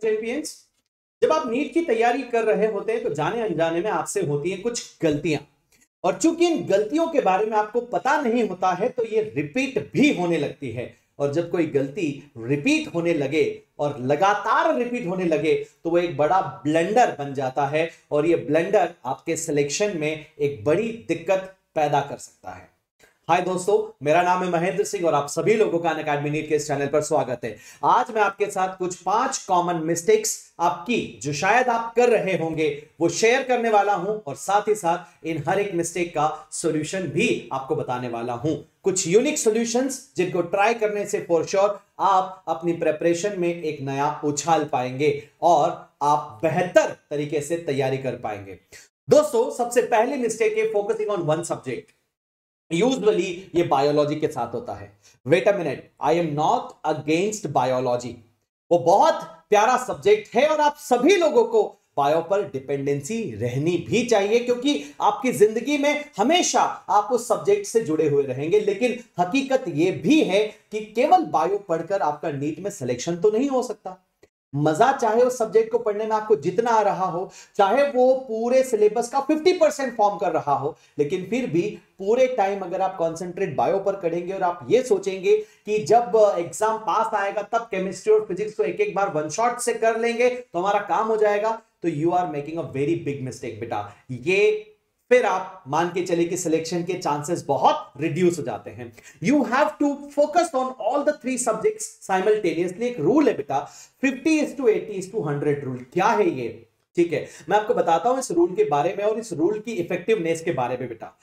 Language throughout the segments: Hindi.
चैंपियंस, जब आप नीट की तैयारी कर रहे होते हैं तो जाने अनजाने में आपसे होती हैं कुछ गलतियां, और चूंकि इन गलतियों के बारे में आपको पता नहीं होता है तो ये रिपीट भी होने लगती है। और जब कोई गलती रिपीट होने लगे और लगातार रिपीट होने लगे तो वो एक बड़ा ब्लंडर बन जाता है, और ये ब्लंडर आपके सिलेक्शन में एक बड़ी दिक्कत पैदा कर सकता है। हाय दोस्तों, मेरा नाम है महेंद्र सिंह और आप सभी लोगों का अनअकैडमी नीट के इस चैनल पर स्वागत है। आज मैं आपके साथ कुछ 5 कॉमन मिस्टेक्स आपकी जो शायद आप कर रहे होंगे वो शेयर करने वाला हूं, और साथ ही साथ इन हर एक मिस्टेक का सॉल्यूशन भी आपको बताने वाला हूं। कुछ यूनिक सॉल्यूशंस जिनको ट्राई करने से फॉर श्योर आप अपनी प्रिपरेशन में एक नया उछाल पाएंगे और आप बेहतर तरीके से तैयारी कर पाएंगे। दोस्तों, सबसे पहली मिस्टेक है focusing on one subject. Usually ये बायोलॉजी के साथ होता है। Wait a minute, I am not against biology, वो बहुत प्यारा सब्जेक्ट है और आप सभी लोगों को बायो पर डिपेंडेंसी रहनी भी चाहिए, क्योंकि आपकी जिंदगी में हमेशा आप उस सब्जेक्ट से जुड़े हुए रहेंगे। लेकिन हकीकत यह भी है कि केवल बायो पढ़कर आपका नीट में सिलेक्शन तो नहीं हो सकता। मजा चाहे उस सब्जेक्ट को पढ़ने में आपको जितना आ रहा हो, चाहे वो पूरे सिलेबस का 50% फॉर्म कर रहा हो, लेकिन फिर भी पूरे टाइम अगर आप कंसंट्रेट बायो पर करेंगे और आप ये सोचेंगे कि जब एग्जाम पास आएगा तब केमिस्ट्री और फिजिक्स को एक एक बार वन शॉट से कर लेंगे तो हमारा काम हो जाएगा, तो you are making a very big mistake बेटा। ये फिर आप मान के चले कि सिलेक्शन के चांसेस बहुत रिड्यूस हो जाते हैं। You have to focus on all the 3 subjects simultaneously. एक रूल है बेटा, 50:80:100 रूल। क्या है ये? ठीक है, मैं आपको बताता हूं इस रूल के बारे में और इस रूल की इफेक्टिवनेस के बारे में बेटा।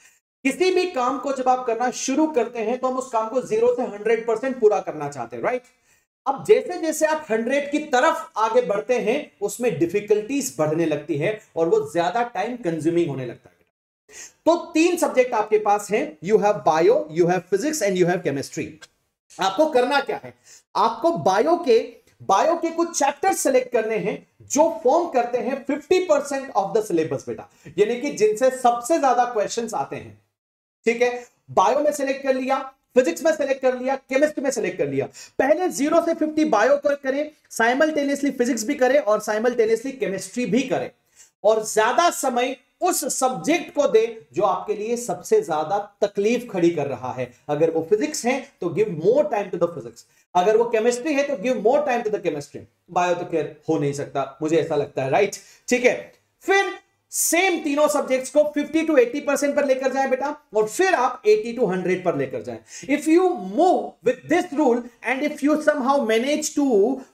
किसी भी काम को जब आप करना शुरू करते हैं तो हम उस काम को 0 से 100% पूरा करना चाहते हैं, राइट? अब जैसे जैसे आप 100 की तरफ आगे बढ़ते हैं उसमें डिफिकल्टीज बढ़ने लगती है और वो ज्यादा टाइम कंज्यूमिंग होने लगता है। तो 3 सब्जेक्ट आपके पास हैं, you have bio, you have physics and you have chemistry. आपको करना क्या है? आपको बायो के कुछ चैप्टर सेलेक्ट करने हैं जो फॉर्म करते हैं 50% ऑफ द सिलेबस बेटा, यानी कि जिनसे सबसे ज्यादा क्वेश्चंस आते हैं। ठीक है, बायो में सेलेक्ट कर लिया, फिजिक्स में सेलेक्ट कर लिया, केमिस्ट्री में सेलेक्ट कर लिया। पहले 0 से 50 बायो को करें, साइमल्टेनियसली फिजिक्स भी करें और साइमल्टेनियसली केमिस्ट्री भी करें, और ज्यादा समय उस सब्जेक्ट को दे जो आपके लिए सबसे ज्यादा तकलीफ खड़ी कर रहा है। अगर वो फिजिक्स है तो give more time to the physics, अगर वो केमिस्ट्री है तो give more time to the chemistry. Bio तो खैर हो नहीं सकता, मुझे ऐसा लगता है, राइट? ठीक है, फिर सेम तीनों सब्जेक्ट्स को 50-80% पर लेकर जाएं बेटा, और फिर आप 80-100 पर लेकर जाएं। If you move with this rule and if you somehow manage to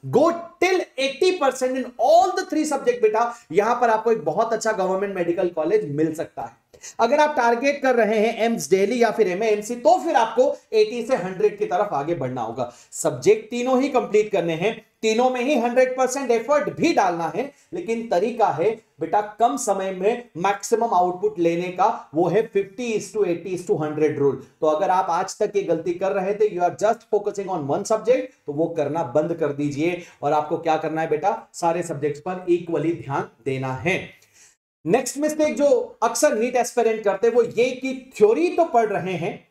go till 80% in all the 3 subject बेटा, यहां पर आपको एक बहुत अच्छा गवर्नमेंट मेडिकल कॉलेज मिल सकता है। अगर आप टारगेट कर रहे हैं एम्स दिल्ली या फिर एमएएमसी तो फिर आपको 80 से 100 की तरफ आगे बढ़ना होगा। सब्जेक्ट तीनों ही कंप्लीट करने हैं, तीनों में ही 100% एफर्ट भी डालना है, लेकिन तरीका है बेटा कम समय में मैक्सिमम आउटपुट लेने का, वो है 50:80:100 रूल। तो अगर आप आज तक ये गलती कर रहे थे, you are just focusing on one subject, तो वो करना बंद कर दीजिए और आपको क्या करना है बेटा, सारे सब्जेक्ट्स पर इक्वली ध्यान देना है। नेक्स्ट मिस्टेक जो अक्सर नीट एस्पिरेंट करते हैं वो ये कि थ्योरी तो पढ़ रहे हैं,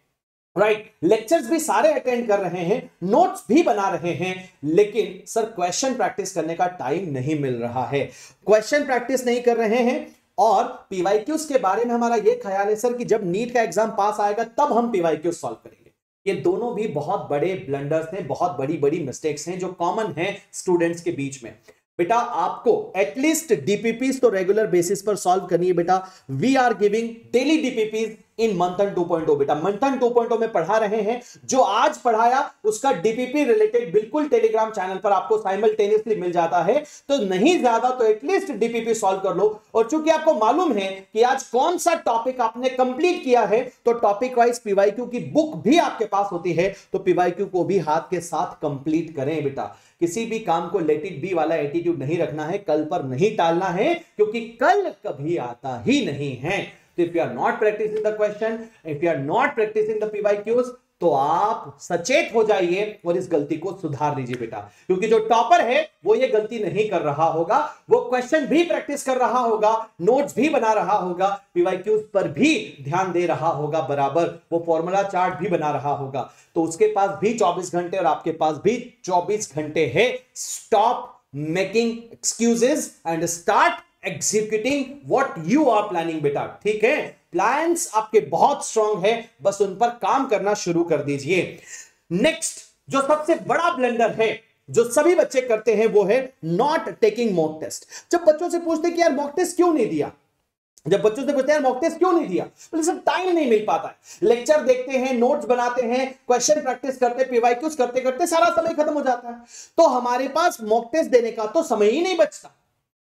राइट, लेक्चर्स भी सारे अटेंड कर रहे हैं, नोट्स भी बना रहे हैं, लेकिन सर क्वेश्चन प्रैक्टिस करने का टाइम नहीं मिल रहा है। क्वेश्चन प्रैक्टिस नहीं कर रहे हैं, और पीवाईक्यूज के बारे में हमारा यह ख्याल है सर कि जब नीट का एग्जाम पास आएगा तब हम पीवाईक्यूज सॉल्व करेंगे। ये दोनों भी बहुत बड़े ब्लंडर्स हैं, बहुत बड़ी बड़ी मिस्टेक्स हैं जो कॉमन हैं स्टूडेंट्स के बीच में। बेटा आपको एटलीस्ट डीपीपीज तो रेगुलर बेसिस पर सॉल्व करनी है बेटा। We are giving daily DPPs in Manthan 2.0 बेटा। मंथन 2.0 में पढ़ा रहे हैं, जो आज पढ़ाया उसका डीपीपी रिलेटेड बिल्कुल टेलीग्राम चैनल पर आपको साइमल्टेनियसली मिल जाता है। तो नहीं ज्यादा तो एटलीस्ट डीपीपी सॉल्व कर लो। और चूंकि आपको मालूम है कि आज कौन सा टॉपिक आपने कंप्लीट किया है, तो टॉपिक वाइज पीवाईक्यू की बुक भी आपके पास होती है, तो पीवाईक्यू को भी हाथ के साथ कंप्लीट करें बेटा। किसी भी काम को लेट इट बी वाला एटीट्यूड नहीं रखना है, कल पर नहीं टालना है, क्योंकि कल कभी आता ही नहीं है। तो if you are not practicing the question, if you are not practicing the PYQs, तो आप सचेत हो जाइए और इस गलती को सुधार लीजिए बेटा। क्योंकि जो टॉपर है वो ये गलती नहीं कर रहा होगा, वो क्वेश्चन भी प्रैक्टिस कर रहा होगा, नोट्स भी बना रहा होगा, पीवाईक्यूज पर भी ध्यान दे रहा होगा बराबर, वो फॉर्मूला चार्ट भी बना रहा होगा। तो उसके पास भी 24 घंटे और आपके पास भी 24 घंटे है। Stop making excuses and start executing what you are planning बेटा। ठीक है, प्लान्स आपके बहुत स्ट्रांग है, बस उन पर काम करना शुरू कर दीजिए। नेक्स्ट जो सबसे बड़ा ब्लंडर है जो सभी बच्चे करते हैं वो है नॉट टेकिंग मॉक टेस्ट। जब बच्चों से पूछते कि यार मॉक टेस्ट क्यों नहीं दिया, जब बच्चों से पूछते हैं मॉक टेस्ट क्यों नहीं दिया, बोले सब टाइम नहीं मिल पाता है, लेक्चर देखते हैं, नोट्स बनाते हैं, क्वेश्चन प्रैक्टिस करते, पीवाईक्यूज करते करते सारा समय खत्म हो जाता है, तो हमारे पास मॉक टेस्ट देने का तो समय ही नहीं बचता।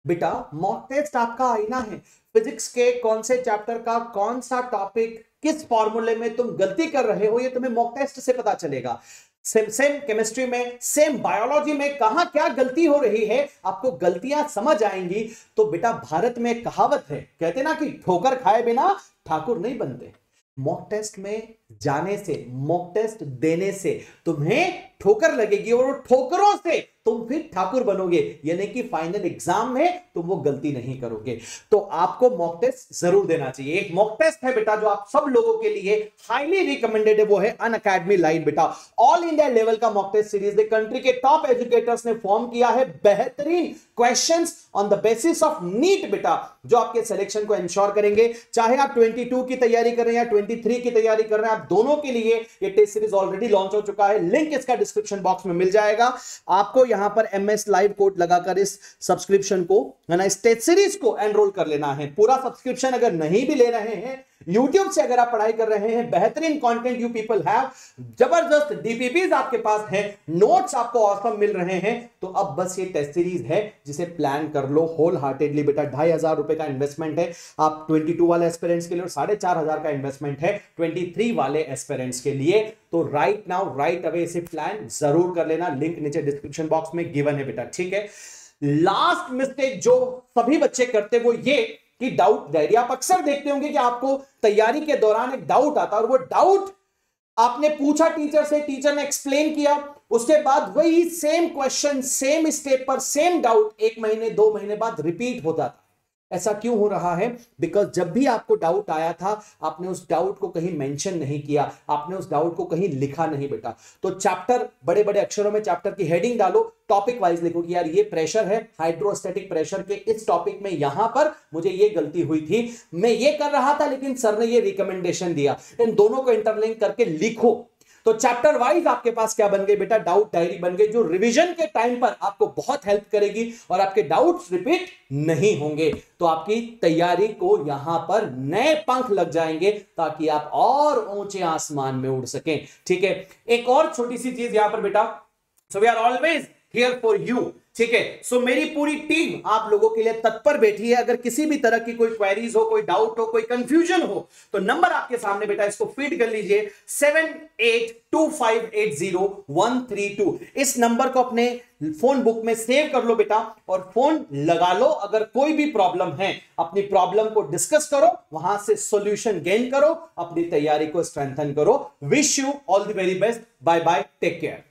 बेटा मॉक टेस्ट आपका आईना है, फिजिक्स के कौन से चैप्टर का कौन सा टॉपिक किस फॉर्मूले में तुम गलती कर रहे हो ये तुम्हें मॉक टेस्ट से पता चलेगा। सेम केमिस्ट्री में, सेम बायोलॉजी में कहां क्या गलती हो रही है, आपको गलतियां समझ आएंगी। तो बेटा भारत में कहावत है, कहते ना कि ठोकर खाए बिना ठाकुर नहीं बनते। मॉक टेस्ट में जाने से, मॉक टेस्ट देने से तुम्हें ठोकर लगेगी और वो ठोकरों से तुम फिर ठाकुर बनोगे, यानी कि फाइनल एग्जाम में तुम वो गलती नहीं करोगे। तो आपको मॉक टेस्ट जरूर देना चाहिए। एक मॉक टेस्ट है बेटा जो आप सब लोगों के लिए हाईली रिकमेंडेड है, वो है अनअकैडमी लाइव बेटा। ऑल इंडिया लेवल का मॉक टेस्ट सीरीज कंट्री के टॉप एजुकेटर्स ने फॉर्म किया है, बेहतरीन questions on the basis of NEET बेटा, जो आपके सिलेक्शन को इंश्योर करेंगे। चाहे आप 22 की तैयारी कर रहे हैं या 23 की तैयारी कर रहे हैं, आप दोनों के लिए ये टेस्ट सीरीज ऑलरेडी लॉन्च हो चुका है, लिंक इसका डिस्क्रिप्शन बॉक्स में मिल जाएगा। आपको यहां पर MS लाइव कोड लगाकर इस सब्सक्रिप्शन को, है ना, इस टेस्ट सीरीज को एनरोल कर लेना है। पूरा सब्सक्रिप्शन अगर नहीं भी ले रहे हैं, YouTube से अगर आप पढ़ाई कर रहे हैं, बेहतरीन कंटेंट यू पीपल हैव, जबरदस्त DPPs आपके पास है, नोट्स आपको ऑसम मिल रहे हैं, तो अब बस ये टेस्ट सीरीज है जिसे प्लान कर लो होल हार्टेडली बेटा। 2500 रुपए का इन्वेस्टमेंट है आप 22 वाले एस्पिरेंट्स के लिए, और 4500 का इन्वेस्टमेंट है 23 वाले एस्पिरेंट्स के लिए। तो राइट नाउ राइट अवे इसे प्लान जरूर कर लेना, लिंक नीचे डिस्क्रिप्शन बॉक्स में गिवन है बेटा। ठीक है, लास्ट मिस्टेक जो सभी बच्चे करते वो ये कि डाउट डायरी। आप अक्सर देखते होंगे कि आपको तैयारी के दौरान एक डाउट आता है, और वो डाउट आपने पूछा टीचर से, टीचर ने एक्सप्लेन किया, उसके बाद वही सेम क्वेश्चन सेम स्टेप पर सेम डाउट 1 महीने 2 महीने बाद रिपीट होता था। ऐसा क्यों हो रहा है? बिकॉज जब भी आपको डाउट आया था, आपने उस डाउट को कहीं मेंशन नहीं किया, आपने उस डाउट को कहीं लिखा नहीं बेटा। तो चैप्टर बड़े बड़े अक्षरों में चैप्टर की हेडिंग डालो, टॉपिक वाइज लिखो कि यार ये प्रेशर है, हाइड्रोस्टैटिक प्रेशर के इस टॉपिक में यहां पर मुझे ये गलती हुई थी, मैं ये कर रहा था लेकिन सर ने ये रिकमेंडेशन दिया। इन दोनों को इंटरलिंक करके लिखो, तो चैप्टर वाइज आपके पास क्या बन गई बेटा? डाउट डायरी बन गई, जो रिवीजन के टाइम पर आपको बहुत हेल्प करेगी और आपके डाउट्स रिपीट नहीं होंगे। तो आपकी तैयारी को यहां पर नए पंख लग जाएंगे ताकि आप और ऊंचे आसमान में उड़ सकें। ठीक है, एक और छोटी सी चीज यहां पर बेटा, so we are always here for you. ठीक है, सो मेरी पूरी टीम आप लोगों के लिए तत्पर बैठी है। अगर किसी भी तरह की कोई क्वेरीज हो, कोई डाउट हो, कोई कंफ्यूजन हो, तो नंबर आपके सामने बेटा, इसको फीड कर लीजिए 7825800132। इस नंबर को अपने फोन बुक में सेव कर लो बेटा और फोन लगा लो। अगर कोई भी प्रॉब्लम है, अपनी प्रॉब्लम को डिस्कस करो, वहां से सॉल्यूशन गेन करो, अपनी तैयारी को स्ट्रेंथन करो। Wish you all the very best, bye bye, take care.